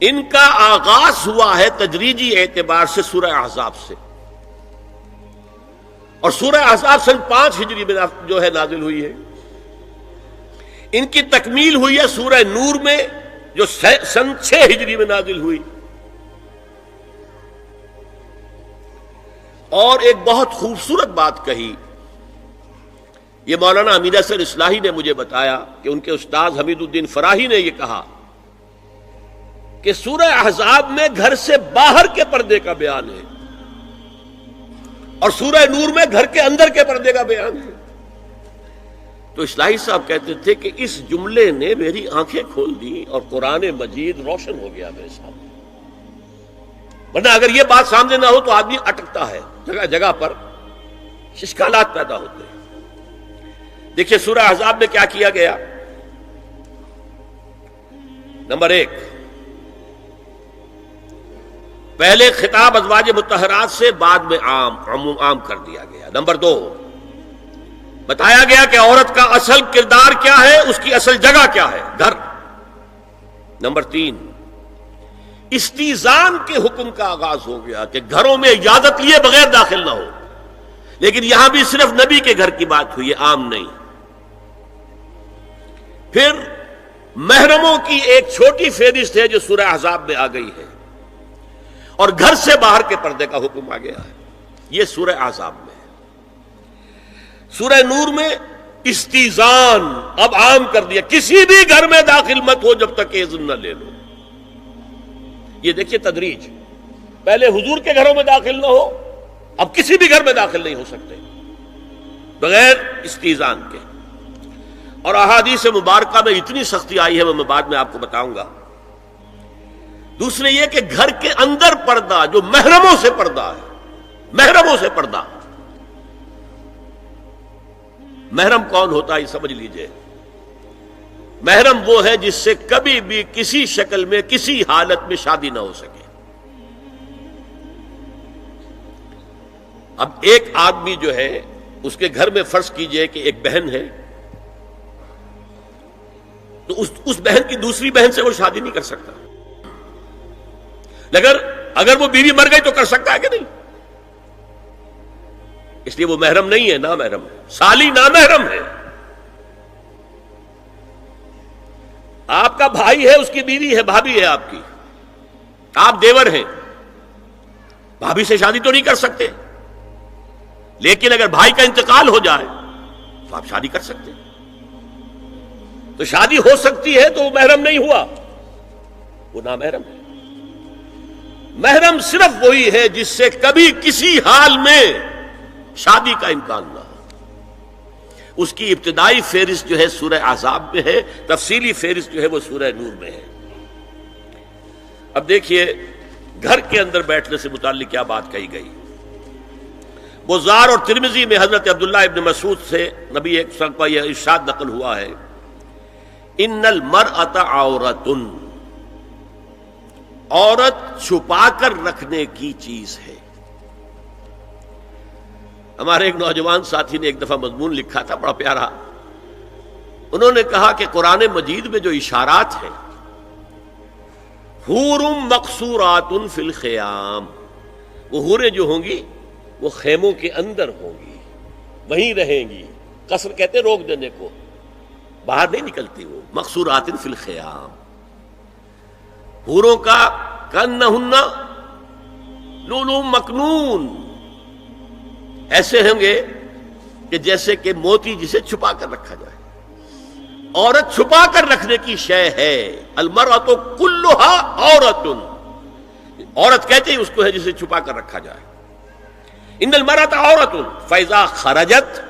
ان کا آغاز ہوا ہے تدریجی اعتبار سے سورہ احزاب سے، اور سورہ احزاب سن 5 ہجری میں جو ہے نازل ہوئی ہے۔ ان کی تکمیل ہوئی ہے سورہ نور میں جو سن 6 ہجری میں نازل ہوئی۔ اور ایک بہت خوبصورت بات کہی، یہ مولانا امیر اصغر اصلاحی نے مجھے بتایا کہ ان کے استاد حمید الدین فراہی نے یہ کہا کہ سورہ احزاب میں گھر سے باہر کے پردے کا بیان ہے، اور سورہ نور میں گھر کے اندر کے پردے کا بیان ہے۔ تو اصلاحی صاحب کہتے تھے کہ اس جملے نے میری آنکھیں کھول دی اور قرآن مجید روشن ہو گیا میرے سامنے، ورنہ اگر یہ بات سامنے نہ ہو تو آدمی اٹکتا ہے، جگہ جگہ پر اشکالات پیدا ہوتے ہیں۔ دیکھیے سورہ احزاب میں کیا کیا گیا۔ نمبر 1، پہلے خطاب ازواج مطہرات سے، بعد میں عام کر دیا گیا۔ نمبر 2، بتایا گیا کہ عورت کا اصل کردار کیا ہے، اس کی اصل جگہ کیا ہے، گھر۔ نمبر 3، استیزان کے حکم کا آغاز ہو گیا کہ گھروں میں اجازت لیے بغیر داخل نہ ہو، لیکن یہاں بھی صرف نبی کے گھر کی بات ہوئی ہے، عام نہیں۔ پھر محرموں کی ایک چھوٹی فہرست ہے جو سورہ احزاب میں آ گئی ہے، اور گھر سے باہر کے پردے کا حکم آ گیا ہے، یہ سورہ احزاب میں ہے۔ سورہ نور میں استیزان اب عام کر دیا، کسی بھی گھر میں داخل مت ہو جب تک اذن نہ لے لو۔ یہ دیکھیے تدریج، پہلے حضور کے گھروں میں داخل نہ ہو، اب کسی بھی گھر میں داخل نہیں ہو سکتے بغیر استیزان کے۔ اور احادیث مبارکہ میں اتنی سختی آئی ہے، میں بعد میں آپ کو بتاؤں گا۔ دوسرے یہ کہ گھر کے اندر پردہ جو محرموں سے پردہ ہے، محرموں سے پردہ، محرم کون ہوتا ہے یہ سمجھ لیجئے۔ محرم وہ ہے جس سے کبھی بھی کسی شکل میں کسی حالت میں شادی نہ ہو سکے۔ اب ایک آدمی جو ہے اس کے گھر میں فرض کیجئے کہ ایک بہن ہے، تو اس بہن کی دوسری بہن سے وہ شادی نہیں کر سکتا، اگر وہ بیوی مر گئی تو کر سکتا ہے کہ نہیں؟ اس لیے وہ محرم نہیں ہے، نامحرم ہے، سالی نامحرم ہے۔ آپ کا بھائی ہے، اس کی بیوی ہے، بھابھی ہے آپ کی، آپ دیور ہیں، بھابھی سے شادی تو نہیں کر سکتے، لیکن اگر بھائی کا انتقال ہو جائے تو آپ شادی کر سکتے ہیں۔ تو شادی ہو سکتی ہے تو وہ محرم نہیں ہوا، وہ نامحرم ہے۔ محرم صرف وہی ہے جس سے کبھی کسی حال میں شادی کا امکان نہ ہو۔ اس کی ابتدائی فہرست جو ہے سورہ احزاب میں ہے، تفصیلی فہرست جو ہے وہ سورہ نور میں ہے۔ اب دیکھیے گھر کے اندر بیٹھنے سے متعلق کیا بات کہی گئی۔ بزار اور ترمذی میں حضرت عبداللہ ابن مسعود سے نبی ایک صلی اللہ علیہ وسلم کا یہ ارشاد نقل ہوا ہے، ان المرأۃ عورۃ، عورت چھپا کر رکھنے کی چیز ہے۔ ہمارے ایک نوجوان ساتھی نے ایک دفعہ مضمون لکھا تھا بڑا پیارا، انہوں نے کہا کہ قرآن مجید میں جو اشارات ہیں، حور مقصورات فی الخیام، وہ حوریں جو ہوں گی وہ خیموں کے اندر ہوں گی، وہیں رہیں گی۔ قصر کہتے ہیں روک دینے کو، باہر نہیں نکلتی، وہ مقصورات فی الخیام۔ حوروں کا کأنہن لؤلؤ مکنون، ایسے ہوں گے کہ جیسے کہ موتی جسے چھپا کر رکھا جائے۔ عورت چھپا کر رکھنے کی شے ہے۔ المرأۃ کلھا عورۃ، عورت کہتے ہیں اس کو ہے جسے چھپا کر رکھا جائے۔ ان المرأۃ عورۃ فاذا خرجت،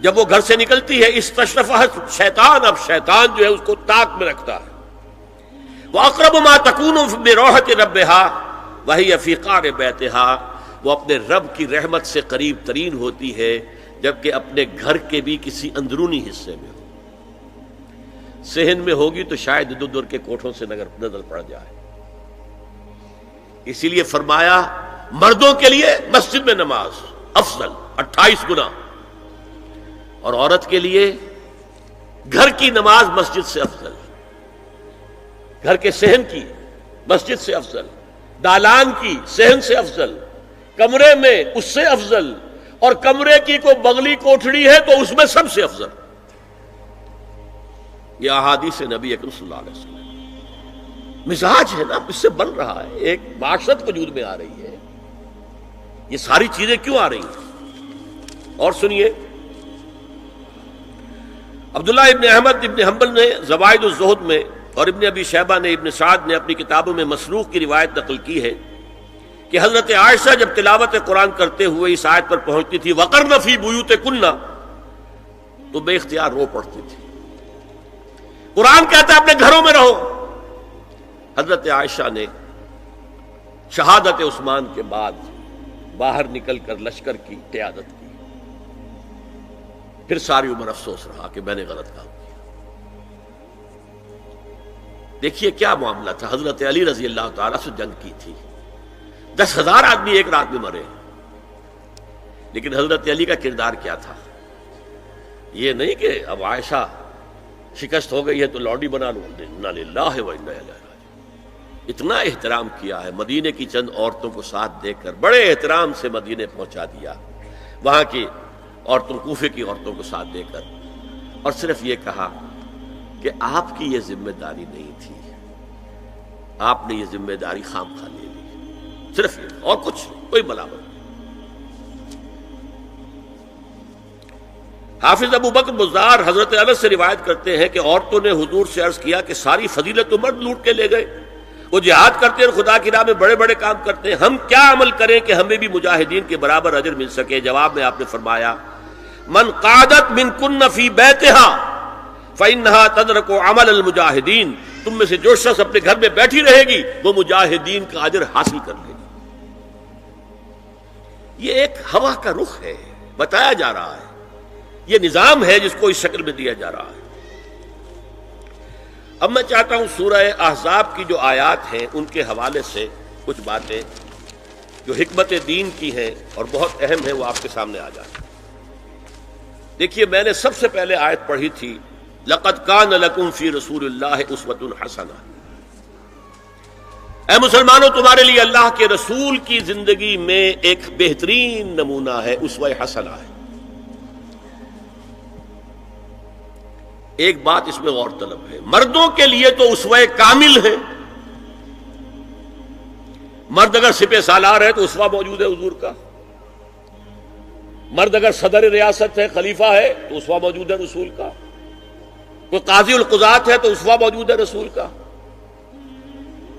جب وہ گھر سے نکلتی ہے، استشرفھا شیطان، اب شیطان جو ہے اس کو طاق میں رکھتا ہے۔ وَأَقْرَبُ مَا تَكُونُ بِرَوْحَةِ رَبِّهَا وَهِيَ فِي قَعْرِ بَيْتِهَا، وہ اپنے رب کی رحمت سے قریب ترین ہوتی ہے جبکہ اپنے گھر کے بھی کسی اندرونی حصے میں ہو۔ صحن میں ہوگی تو شاید ادھر ادھر کے کوٹھوں سے نظر پڑ جائے۔ اسی لیے فرمایا مردوں کے لیے مسجد میں نماز افضل 28 گنا، اور عورت کے لیے گھر کی نماز مسجد سے افضل، گھر کے صحن کی مسجد سے افضل، دالان کی صحن سے افضل، کمرے میں اس سے افضل، اور کمرے کی کوئی بغلی کوٹھڑی ہے تو اس میں سب سے افضل۔ یہ احادیث نبی اکرم صلی اللہ علیہ وسلم، مزاج ہے نا، اس سے بن رہا ہے، ایک معاشرت وجود میں آ رہی ہے۔ یہ ساری چیزیں کیوں آ رہی ہیں؟ اور سنیے، عبداللہ ابن احمد ابن حنبل نے زوائد الزہد میں اور ابن ابی شیبہ نے، ابن سعد نے اپنی کتابوں میں مسروق کی روایت نقل کی ہے کہ حضرت عائشہ جب تلاوت قرآن کرتے ہوئے اس آیت پر پہنچتی تھی وَقَرْنَ فِي بُيُوتِكُنَّ، تو بے اختیار رو پڑتی تھی۔ قرآن کہتا ہے اپنے گھروں میں رہو۔ حضرت عائشہ نے شہادت عثمان کے بعد باہر نکل کر لشکر کی قیادت کی، پھر ساری عمر افسوس رہا کہ میں نے غلط کام کیا۔ دیکھیے کیا معاملہ تھا، حضرت علی رضی اللہ تعالیٰ سے جنگ کی تھی، 10,000 آدمی ایک رات میں مرے، لیکن حضرت علی کا کردار کیا تھا؟ یہ نہیں کہ اب عائشہ شکست ہو گئی ہے تو لوڈی بنا لو، انا للہ و انا الیہ راجعون۔ اتنا احترام کیا ہے، مدینے کی چند عورتوں کو ساتھ دے کر بڑے احترام سے مدینے پہنچا دیا، وہاں کی عورتوں، کوفے کی عورتوں کو ساتھ دے کر، اور صرف یہ کہا کہ آپ کی یہ ذمہ داری نہیں تھی، آپ نے یہ ذمہ داری خام خواہ لے لی، صرف یہ، اور کچھ نہیں، کوئی ملامت نہیں۔ حافظ ابو بکر بزار حضرت انس سے روایت کرتے ہیں کہ عورتوں نے حضور سے عرض کیا کہ ساری فضیلت تو مرد لوٹ کے لے گئے، وہ جہاد کرتے ہیں، خدا کی راہ میں بڑے بڑے کام کرتے ہیں، ہم کیا عمل کریں کہ ہمیں بھی مجاہدین کے برابر اجر مل سکے؟ جواب میں آپ نے فرمایا من قعدت منکن فی بیتہا فإنہا تدرک عمل المجاہدین، تم میں سے جو شخص اپنے گھر میں بیٹھی رہے گی وہ مجاہدین کا اجر حاصل کر لے گی۔ یہ ایک ہوا کا رخ ہے، بتایا جا رہا ہے، یہ نظام ہے جس کو اس شکل میں دیا جا رہا ہے۔ اب میں چاہتا ہوں سورہ احزاب کی جو آیات ہیں ان کے حوالے سے کچھ باتیں جو حکمت دین کی ہیں اور بہت اہم ہیں وہ آپ کے سامنے آ جائیں۔ دیکھیے، میں نے سب سے پہلے آیت پڑھی تھی لَقَدْ كَانَ لَكُمْ فِي رَسُولِ اللَّهِ أُسْوَةٌ حَسَنَةٌ، اے مسلمانوں تمہارے لیے اللہ کے رسول کی زندگی میں ایک بہترین نمونہ ہے، اسوہ حسنہ ہے۔ ایک بات اس میں غور طلب ہے، مردوں کے لیے تو اسوہ کامل ہے، مرد اگر سپہ سالار ہے تو اسوہ موجود ہے حضور کا، مرد اگر صدر ریاست ہے، خلیفہ ہے تو اسوہ موجود ہے رسول کا، کوئی قاضی القضات ہے تو اسوہ موجود ہے رسول کا،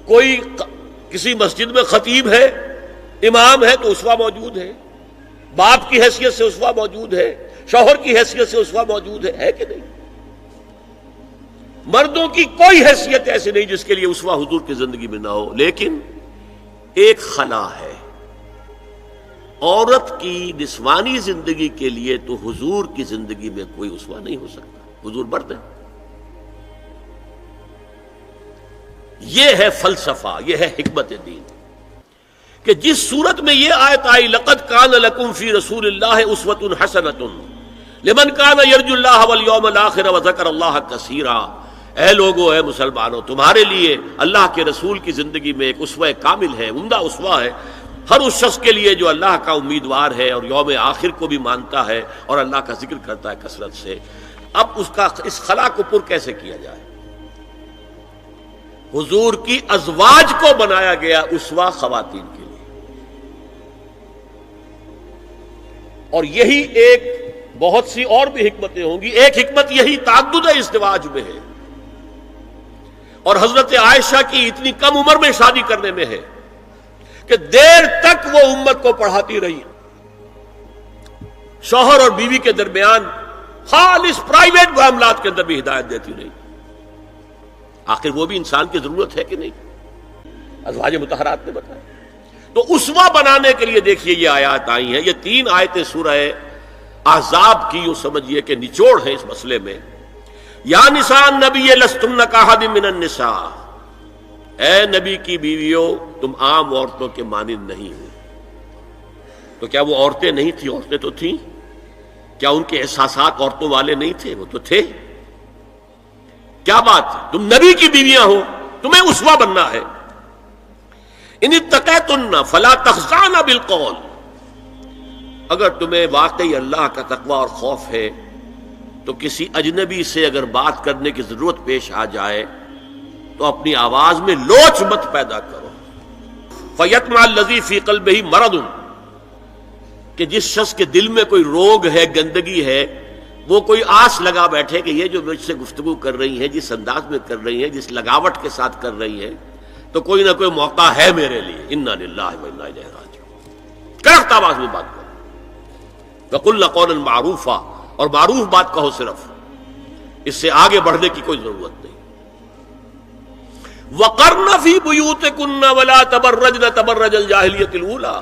کوئی کسی مسجد میں خطیب ہے، امام ہے تو اسوہ موجود ہے، باپ کی حیثیت سے اسوہ موجود ہے، شوہر کی حیثیت سے اسوہ موجود ہے کہ نہیں؟ مردوں کی کوئی حیثیت ایسی نہیں جس کے لیے اسوہ حضور کی زندگی میں نہ ہو، لیکن ایک خلا ہے، عورت کی نسوانی زندگی کے لیے تو حضور کی زندگی میں کوئی اسوہ نہیں ہو سکتا، حضور مرد ہے۔ یہ ہے فلسفہ، یہ ہے حکمت دین، کہ جس صورت میں یہ آیت آئی لَقَدْ كَانَ لَكُمْ فِي رَسُولِ اللَّهِ أُسْوَةٌ حَسَنَةٌ لِمَنْ كَانَ يَرْجُو اللَّهَ وَالْيَوْمَ الْآخِرَ وَذَكَرَ اللَّهَ كَثِيرًا، اے لوگو، اے مسلمانوں، تمہارے لیے اللہ کے رسول کی زندگی میں ایک اسوہ کامل ہے، عمدہ اسوہ ہے، ہر اس شخص کے لیے جو اللہ کا امیدوار ہے اور یوم آخر کو بھی مانتا ہے اور اللہ کا ذکر کرتا ہے کثرت سے۔ اب اس خلا کو پر کیسے کیا جائے؟ حضور کی ازواج کو بنایا گیا اسوہ خواتین کے لیے، اور یہی ایک بہت سی اور بھی حکمتیں ہوں گی۔ ایک حکمت یہی تعدد ازدواج میں ہے، اور حضرت عائشہ کی اتنی کم عمر میں شادی کرنے میں ہے کہ دیر تک وہ امت کو پڑھاتی رہی، شوہر اور بیوی کے درمیان خالص پرائیویٹ معاملات کے اندر بھی ہدایت دیتی رہی۔ آخر وہ بھی انسان کی ضرورت ہے کہ نہیں؟ ازواج مطہرات نے بتایا۔ تو اسوہ بنانے کے لیے دیکھیے یہ آیات آئی ہیں، یہ 3 آیتیں سورہ احزاب کی یوں سمجھیے کہ نچوڑ ہیں اس مسئلے میں۔ یا نساء النبی لستن کاحد من النساء، اے نبی کی بیویوں تم عام عورتوں کے مانند نہیں ہو۔ تو کیا وہ عورتیں نہیں تھیں؟ عورتیں تو تھیں۔ کیا ان کے احساسات عورتوں والے نہیں تھے؟ وہ تو تھے۔ کیا بات ہے، تم نبی کی بیویاں ہو، تمہیں اسوہ بننا ہے۔ ان اتقیتن فلا تخضعن بالقول، اگر تمہیں واقعی اللہ کا تقوی اور خوف ہے تو کسی اجنبی سے اگر بات کرنے کی ضرورت پیش آ جائے تو اپنی آواز میں لوچ مت پیدا کرو۔ فَيَطْمَعَ الَّذِي فِي قَلْبِهِ مَرَضٌ، کہ جس شخص کے دل میں کوئی روگ ہے، گندگی ہے، وہ کوئی آس لگا بیٹھے کہ یہ جو مجھ سے گفتگو کر رہی ہیں، جس انداز میں کر رہی ہیں، جس لگاوٹ کے ساتھ کر رہی ہیں، تو کوئی نہ کوئی موقع ہے میرے لیے۔ اِنَّا لِلَّهِ وَإِنَّا إِلَيْهِ رَاجِعُونَ، کرخت آواز میں بات کرو۔ وَقُلْنَا قَوْلًا مَعْرُوفًا، اور معروف بات کہو، صرف اس سے آگے بڑھنے کی کوئی ضرورت نہیں۔ وَقَرْنَ فِي بُيُوتِكُنَّ وَلَا تَبَرَّجْنَ تَبَرَّجَ الْجَاهِلِيَّةِ الْأُولَىٰ،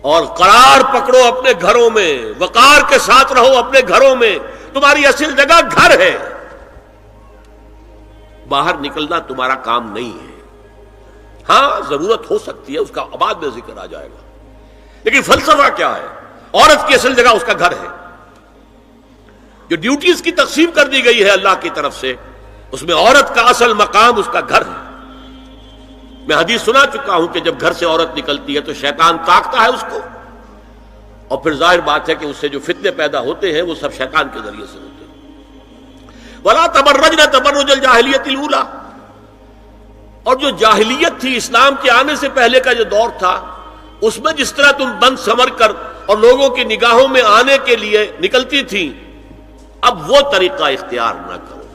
اور قرار پکڑو اپنے گھروں میں، وقار کے ساتھ رہو اپنے گھروں میں، تمہاری اصل جگہ گھر ہے، باہر نکلنا تمہارا کام نہیں ہے۔ ہاں ضرورت ہو سکتی ہے، اس کا بعد میں ذکر آ جائے گا، لیکن فلسفہ کیا ہے؟ عورت کی اصل جگہ اس کا گھر ہے۔ جو ڈیوٹیز کی تقسیم کر دی گئی ہے اللہ کی طرف سے، اس میں عورت کا اصل مقام اس کا گھر ہے۔ میں حدیث سنا چکا ہوں کہ جب گھر سے عورت نکلتی ہے تو شیطان تاکتا ہے اس کو، اور پھر ظاہر بات ہے کہ اس سے جو فتنے پیدا ہوتے ہیں وہ سب شیطان کے ذریعے سے ہوتے ہیں۔ وَلَا تَبَرَّجْنَ تَبَرُّجَ الْجَاهِلِيَّةِ الْأُولَىٰ، اور جو جاہلیت تھی، اسلام کے آنے سے پہلے کا جو دور تھا، اس میں جس طرح تم بند سمر کر اور لوگوں کی نگاہوں میں آنے کے لیے نکلتی تھی، اب وہ طریقہ اختیار نہ کرو۔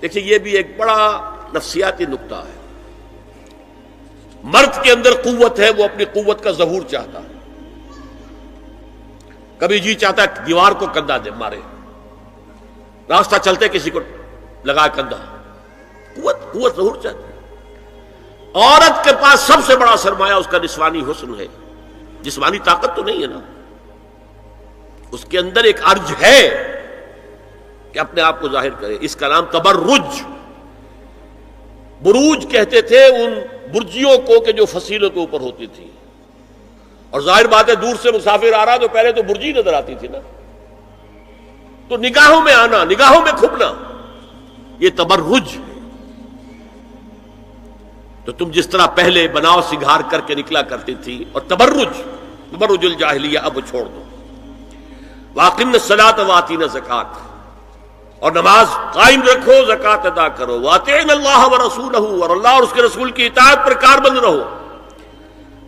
دیکھیے یہ بھی ایک بڑا نفسیاتی نکتہ ہے۔ مرد کے اندر قوت ہے، وہ اپنی قوت کا ظہور چاہتا ہے، کبھی جی چاہتا ہے دیوار کو کندھا دے مارے، راستہ چلتے کسی کو لگا کندھا، قوت ظہور چاہتا ہے۔ عورت کے پاس سب سے بڑا سرمایہ اس کا نسوانی حسن ہے، جسمانی طاقت تو نہیں ہے نا، اس کے اندر ایک ارج ہے کہ اپنے آپ کو ظاہر کرے۔ اس کا نام تبرج، بروج کہتے تھے ان برجیوں کو کہ جو فصیلوں کے اوپر ہوتی تھی، اور ظاہر بات ہے دور سے مسافر آ رہا تو پہلے تو برجی نظر آتی تھی نا، تو نگاہوں میں آنا، نگاہوں میں کھپنا، یہ تبرج ہے۔ تو تم جس طرح پہلے بناؤ سنگھار کر کے نکلا کرتی تھی، اور تبرج الجاہلیہ اب چھوڑ دو۔ وَأَقِمْنَ الصَّلَاةَ وَآتِينَ الزَّكَاةَ، اور نماز قائم رکھو، زکوٰۃ ادا کرو۔ وَأَطِعْنَ اللَّهَ وَرَسُولَهُ، اور اللہ اور اس کے رسول کی اطاعت پر کاربند رہو۔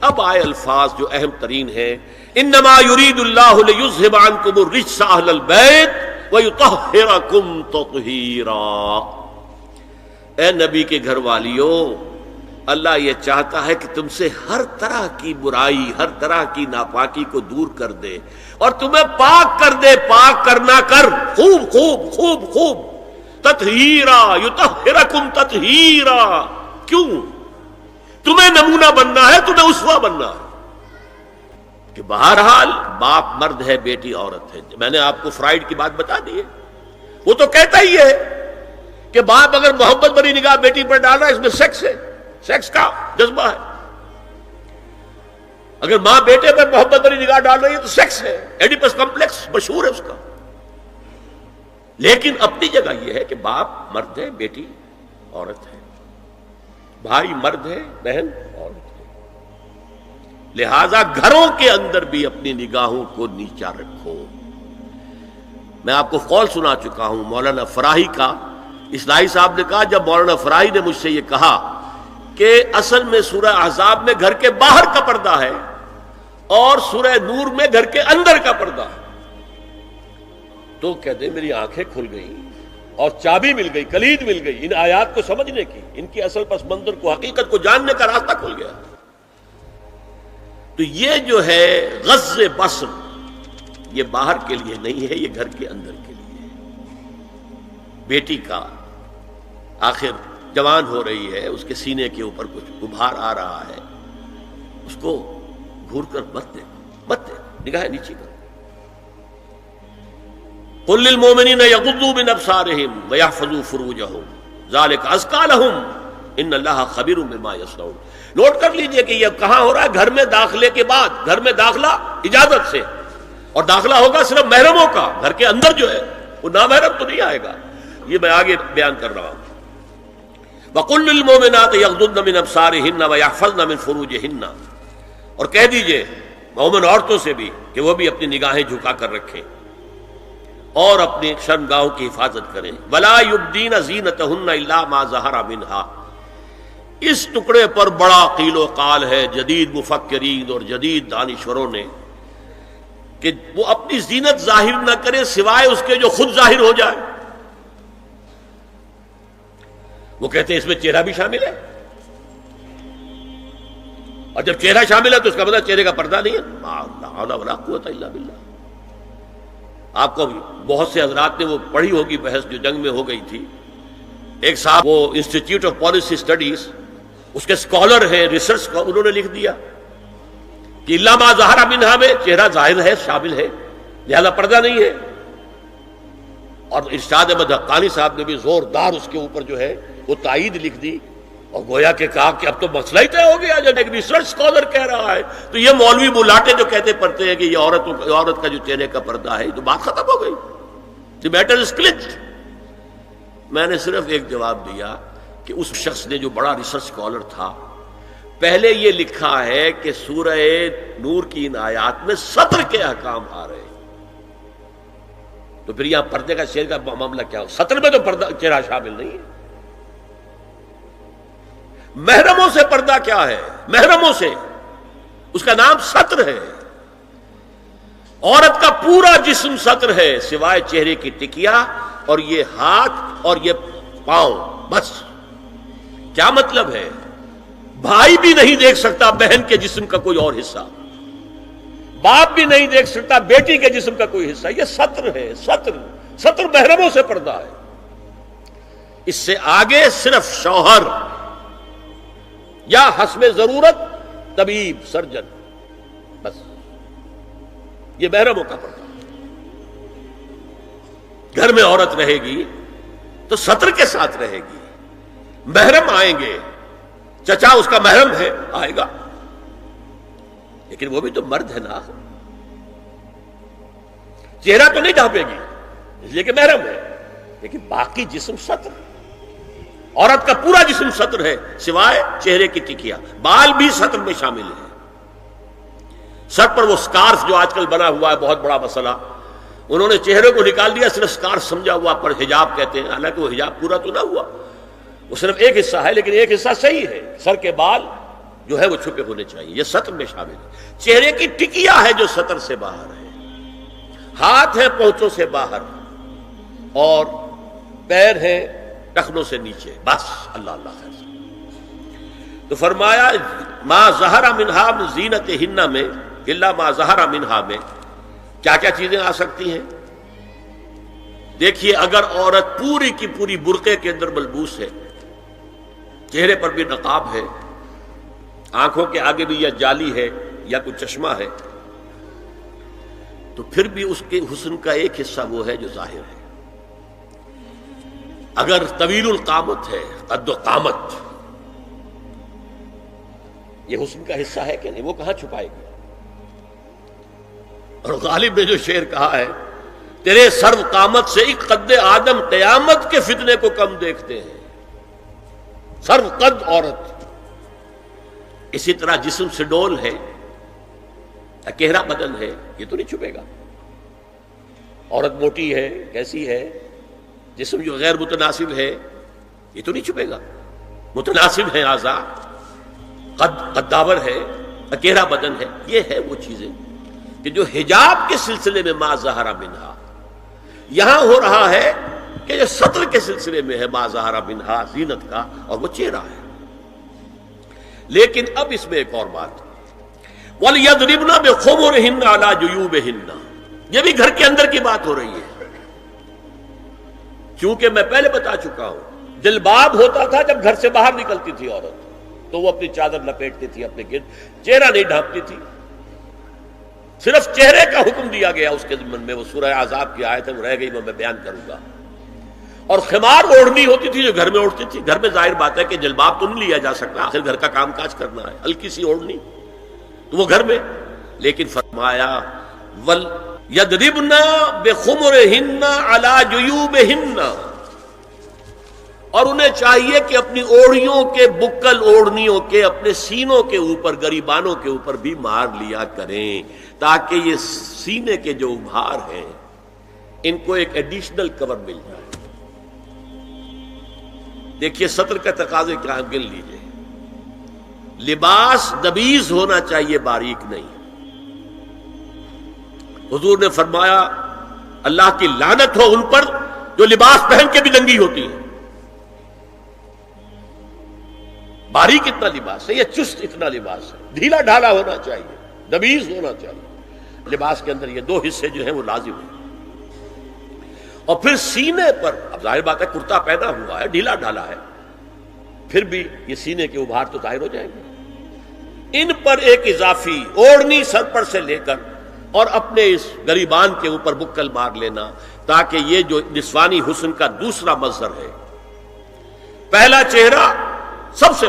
اب آئے الفاظ جو اہم ترین ہیں، انما یرید اللہ لیذھب عنکم الرجس اہل البیت ویطہرکم تطہیرا۔ اے نبی کے گھر والیو، اللہ یہ چاہتا ہے کہ تم سے ہر طرح کی برائی، ہر طرح کی ناپاکی کو دور کر دے اور تمہیں پاک کر دے۔ پاک کرنا کر، خوب خوب خوب خوب، تطہیرا، یطہرکم تطہیرا۔ کیوں؟ تمہیں نمونہ بننا ہے، تمہیں اسوہ بننا ہے کہ بہرحال باپ مرد ہے، بیٹی عورت ہے۔ میں نے آپ کو فرائیڈ کی بات بتا دی ہے، وہ تو کہتا ہی ہے کہ باپ اگر محبت بری نگاہ بیٹی پر ڈال رہا ہے، اس میں سیکس ہے، سیکس کا جذبہ ہے۔ اگر ماں بیٹے پر محبت بری نگاہ ڈال رہی ہے تو سیکس ہے، ایڈیپس کمپلیکس مشہور ہے اس کا۔ لیکن اپنی جگہ یہ ہے کہ باپ مرد ہے، بیٹی عورت ہے، بھائی مرد ہے، بہن عورت ہے۔ لہذا گھروں کے اندر بھی اپنی نگاہوں کو نیچا رکھو۔ میں آپ کو قول سنا چکا ہوں مولانا فراہی کا۔ اصلاحی صاحب نے کہا، جب مولانا فراہی نے مجھ سے یہ کہا کہ اصل میں سورہ احزاب میں گھر کے باہر کا پردہ ہے اور سورہ نور میں گھر کے اندر کا پردہ ہے، تو کہتے میری آنکھیں کھل گئیں اور چابی مل گئی، کلید مل گئی ان آیات کو سمجھنے کی، ان کی اصل پس منظر کو، حقیقت کو جاننے کا راستہ کھل گیا۔ تو یہ جو ہے غض بصر، یہ باہر کے لیے نہیں ہے، یہ گھر کے اندر کے لیے ہے۔ بیٹی کا آخر جوان ہو رہی ہے، اس کے سینے کے اوپر کچھ ابھار آ رہا ہے، اس کو گھور کر مت دے، نگاہ نیچی کر۔ قل للمؤمنین یغضوا من ابصارہم ویحفظوا فروجہم ذلک ازکی لہم ان اللہ خبیر بما یصنعون۔ نوٹ کر لیجئے کہ یہ کہاں ہو رہا ہے؟ گھر میں داخلے کے بعد۔ گھر میں داخلہ اجازت سے، اور داخلہ ہوگا صرف محرموں کا۔ گھر کے اندر جو ہے وہ نامحرم تو نہیں آئے گا، یہ میں آگے بیان کر رہا ہوں۔ وَقُلْ لِلْمُؤْمِنَاتِ يَغْضُضْنَ مِنْ أَبْصَارِهِنَّ وَيَحْفَظْنَ مِنْ فُرُوجِهِنَّ، اور کہہ دیجئے مومن عورتوں سے بھی کہ وہ بھی اپنی نگاہیں جھکا کر رکھیں اور اپنی شرمگاہوں کی حفاظت کریں. وَلَا يُبْدِينَ زِينَتَهُنَّ إِلَّا مَا ظَهَرَ مِنْهَا. اس ٹکڑے پر بڑا قیل و قال ہے جدید مفکرین اور جدید دانشوروں نے کہ وہ اپنی زینت ظاہر نہ کرے سوائے اس کے جو خود ظاہر ہو جائے. وہ کہتے ہیں اس میں چہرہ بھی شامل ہے، اور جب چہرہ شامل ہے تو اس کا مطلب چہرے کا پردہ نہیں ہے. لا حول ولا قوت الا باللہ. آپ کو بہت سے حضرات نے وہ پڑھی ہوگی بحث جو جنگ میں ہو گئی تھی. ایک صاحب وہ انسٹیٹیوٹ آف پالیسی اسٹڈیز اس کے اسکالر ہیں، ریسرچ کا، انہوں نے لکھ دیا کہ الا ما ظہر منہا میں چہرہ ظاہر ہے، شامل ہے، لہذا پردہ نہیں ہے. اور ارشاد احمد حقانی صاحب نے بھی زوردار اس کے اوپر جو ہے وہ تائید لکھ دی، اور گویا کہ کہا کہ اب تو مسئلہ ہی طے ہو گیا. جب ایک ریسرچ اسکالر کہہ رہا ہے تو یہ مولوی بلاٹے جو کہتے پڑھتے ہیں کہ یہ عورت کا جو چہرے کا پردہ ہے، تو بات ختم ہو گئی. The matter is clutched. میں نے صرف ایک جواب دیا کہ اس شخص نے جو بڑا ریسرچ اسکالر تھا، پہلے یہ لکھا ہے کہ سورہ نور کی ان آیات میں سطر کے احکام آ رہے ہیں، تو پھر یہاں پردے کا چہرے کا معاملہ کیا ہو؟ سطر میں تو پردہ چہرہ شامل نہیں ہے. محرموں سے پردہ کیا ہے؟ محرموں سے اس کا نام سطر ہے. عورت کا پورا جسم سطر ہے سوائے چہرے کی ٹکیا اور یہ ہاتھ اور یہ پاؤں، بس. کیا مطلب ہے؟ بھائی بھی نہیں دیکھ سکتا بہن کے جسم کا کوئی اور حصہ، باپ بھی نہیں دیکھ سکتا بیٹی کے جسم کا کوئی حصہ. یہ سطر ہے. سطر محرموں سے پردہ ہے. اس سے آگے صرف شوہر یا حسب ضرورت طبیب، سرجن، بس. یہ محرموں کا پردہ. گھر میں عورت رہے گی تو سطر کے ساتھ رہے گی. محرم آئیں گے، چچا اس کا محرم ہے، آئے گا، لیکن وہ بھی تو مرد ہے نا. چہرہ تو نہیں ڈھانپے گی اس لیے کہ محرم ہے، لیکن باقی جسم سطر. عورت کا پورا جسم سطر ہے سوائے چہرے کی ٹکیا. بال بھی سطر میں شامل ہے. سر پر وہ سکارف جو آج کل بنا ہوا ہے، بہت بڑا مسئلہ. انہوں نے چہرے کو نکال دیا، صرف سکارف سمجھا ہوا، پر حجاب کہتے ہیں. حالانکہ وہ حجاب پورا تو نہ ہوا، وہ صرف ایک حصہ ہے، لیکن ایک حصہ صحیح ہے. سر کے بال جو ہے وہ چھپے ہونے چاہیے. یہ سطر میں شامل ہے. چہرے کی ٹکیا ہے جو سطر سے باہر ہے. ہاتھ ہے پونچوں سے باہر، اور پیر ہے ٹخنوں سے نیچے، بس. اللہ اللہ خیر. تو فرمایا ما ظہر منہا من زینتہن میں الا ما ظہر منہا میں کیا کیا چیزیں آ سکتی ہیں. دیکھیے، اگر عورت پوری کی پوری برقعے کے اندر ملبوس ہے، چہرے پر بھی نقاب ہے، آنکھوں کے آگے بھی یا جالی ہے یا کوئی چشمہ ہے، تو پھر بھی اس کے حسن کا ایک حصہ وہ ہے جو ظاہر ہے. اگر طویل القامت ہے، قد و قامت، یہ حسن کا حصہ ہے کہ نہیں؟ وہ کہاں چھپائے گی؟ اور غالب نے جو شعر کہا ہے، تیرے سرو قامت سے ایک قد آدم قیامت کے فتنے کو کم دیکھتے ہیں. سرو قد عورت. اسی طرح جسم سے ڈول ہے، اکیرا بدن ہے، یہ تو نہیں چھپے گا. عورت موٹی ہے، کیسی ہے، جسم جو غیر متناسب ہے، یہ تو نہیں چھپے گا. متناسب ہے اعضاء، قداور ہے، اکیرا بدن ہے. یہ ہے وہ چیزیں کہ جو حجاب کے سلسلے میں ما ظہر منہا، یہاں ہو رہا ہے کہ جو سطر کے سلسلے میں ہے ما ظہر منہا، زینت کا، اور وہ چہرہ ہے. لیکن اب اس میں ایک اور بات، وَلْيَضْرِبْنَ بِخُمُرِهِنَّ عَلَى جُيُوبِهِنَّ. یہ بھی گھر کے اندر کی بات ہو رہی ہے. چونکہ میں پہلے بتا چکا ہوں، جلباب ہوتا تھا جب گھر سے باہر نکلتی تھی عورت، تو وہ اپنی چادر لپیٹتی تھی اپنے گرد، چہرہ نہیں ڈھانپتی تھی. صرف چہرے کا حکم دیا گیا اس کے ضمن میں. وہ سورہ احزاب کی آیت ہے، وہ رہ گئی، میں بیان کروں گا. اور خمار اوڑھنی ہوتی تھی جو گھر میں اوڑھتی تھی. گھر میں ظاہر بات ہے کہ جلباب تو نہیں لیا جا سکتا، آخر گھر کا کام کاج کرنا ہے. ہلکی سی اوڑھنی تو وہ گھر میں. لیکن فرمایا وَلْيَضْرِبْنَ بِخُمُرِهِنَّ عَلَى جُيُوبِهِنَّ. اور انہیں چاہیے کہ اپنی اوڑھیوں کے بکل اوڑھنیوں کے اپنے سینوں کے اوپر گریبانوں کے اوپر بھی مار لیا کریں تاکہ یہ سینے کے جو ابھار ہیں ان کو ایک ایڈیشنل کور مل جائے. دیکھیے سطر کے تقاضے کیا گن لیجئے. لباس دبیز ہونا چاہیے، باریک نہیں. حضور نے فرمایا اللہ کی لعنت ہو ان پر جو لباس پہن کے بھی ننگی ہوتی ہے. باریک اتنا لباس ہے، یہ چست اتنا لباس ہے، ڈھیلا ڈھالا ہونا چاہیے، دبیز ہونا چاہیے. لباس کے اندر یہ دو حصے جو ہیں وہ لازم ہیں. اور پھر سینے پر، اب ظاہر بات ہے کرتا پہنا ہوا ہے، ڈھیلا ڈھالا ہے، پھر بھی یہ سینے کے ابھار تو ظاہر ہو جائیں گے. ان پر ایک اضافی اوڑھنی سر پر سے لے کر اور اپنے اس گریبان کے اوپر بکل مار لینا تاکہ یہ جو نسوانی حسن کا دوسرا مظہر ہے. پہلا چہرہ سب سے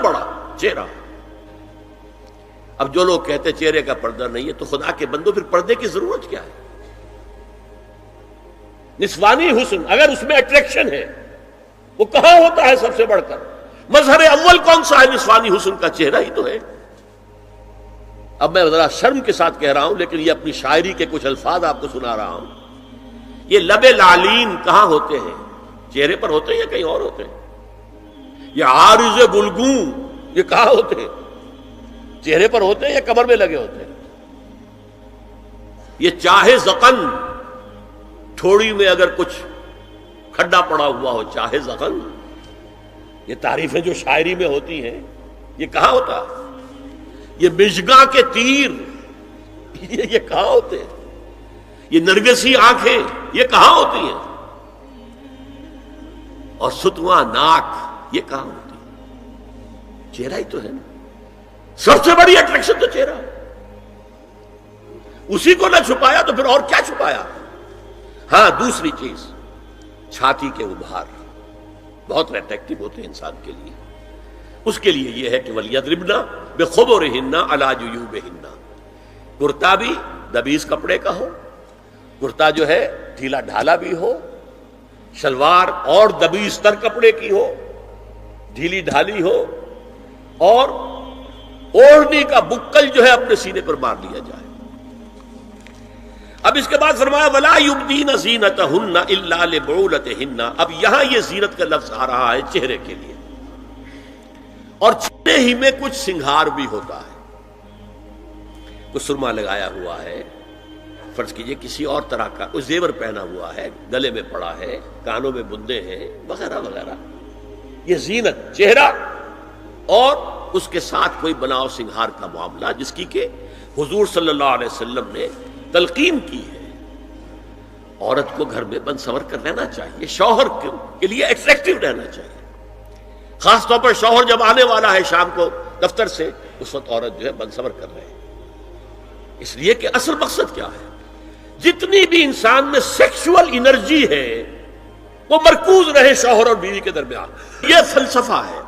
بڑا چہرہ. اب جو لوگ کہتے چہرے کا پردہ نہیں ہے تو خدا کے بندو پھر پردے کی ضرورت کیا ہے؟ نسوانی حسن اگر اس میں اٹریکشن ہے وہ کہاں ہوتا ہے سب سے بڑھ کر؟ مظہر اول کون سا ہے نسوانی حسن کا؟ چہرہ ہی تو ہے. اب میں ذرا شرم کے ساتھ کہہ رہا ہوں لیکن یہ اپنی شاعری کے کچھ الفاظ آپ کو سنا رہا ہوں. یہ لب لعلین کہاں ہوتے ہیں؟ چہرے پر ہوتے ہیں یا کہیں اور ہوتے ہیں؟ یہ عارض گلگوں یہ کہاں ہوتے ہیں؟ چہرے پر ہوتے ہیں یا کمر میں لگے ہوتے ہیں؟ یہ چاہے زقن، تھوڑی میں اگر کچھ کھڈا پڑا ہوا ہو، چاہے زخم. یہ تعریفیں جو شاعری میں ہوتی ہیں یہ کہاں ہوتا؟ یہ مژگاں کے تیر یہ کہاں ہوتے ہیں؟ یہ نرگسی آنکھیں یہ کہاں ہوتی ہیں؟ اور ستواں ناک یہ کہاں ہوتی ہے؟ چہرہ ہی تو ہے نا. سب سے بڑی اٹریکشن تو چہرہ ہے. اسی کو نہ چھپایا تو پھر اور کیا چھپایا؟ ہاں دوسری چیز، چھاتی کے ابھار بہت اٹریکٹیو ہوتے ہیں انسان کے لیے. اس کے لیے یہ ہے کہ وَلْيَضْرِبْنَ بِخُمُرِهِنَّ عَلَى جُيُوبِهِنَّ. کرتا بھی دبیز کپڑے کا ہو، کرتا جو ہے ڈھیلا ڈھالا بھی ہو، شلوار اور دبیز تر کپڑے کی ہو، ڈھیلی ڈھالی ہو، اور اوڑھنی کا بکل جو ہے اپنے سینے پر مار لیا جائے. اب اس کے بعد فرمایا وَلَا يُبْدِينَ زِينَتَهُنَّ إِلَّا لِبُعُولَتِهِنَّ. اب یہاں یہ زینت کا لفظ آ رہا ہے چہرے کے لیے، اور چہرے ہی میں کچھ سنگھار بھی ہوتا ہے. کچھ سرما لگایا ہوا ہے، فرض کیجئے کسی اور طرح کا کوئی زیور پہنا ہوا ہے، گلے میں پڑا ہے، کانوں میں بندے ہیں وغیرہ وغیرہ. یہ زینت چہرہ اور اس کے ساتھ کوئی بناؤ سنگھار کا معاملہ جس کی کہ حضور صلی اللہ علیہ وسلم نے تلقین کی ہے. عورت کو گھر میں بن سنور کر رہنا چاہیے، شوہر کے لیے ایٹریکٹیو رہنا چاہیے. خاص طور پر شوہر جب آنے والا ہے شام کو دفتر سے، اس وقت عورت جو ہے بن سنور کر رہے ہیں. اس لیے کہ اصل مقصد کیا ہے؟ جتنی بھی انسان میں سیکشول انرجی ہے وہ مرکوز رہے شوہر اور بیوی کے درمیان. یہ فلسفہ ہے.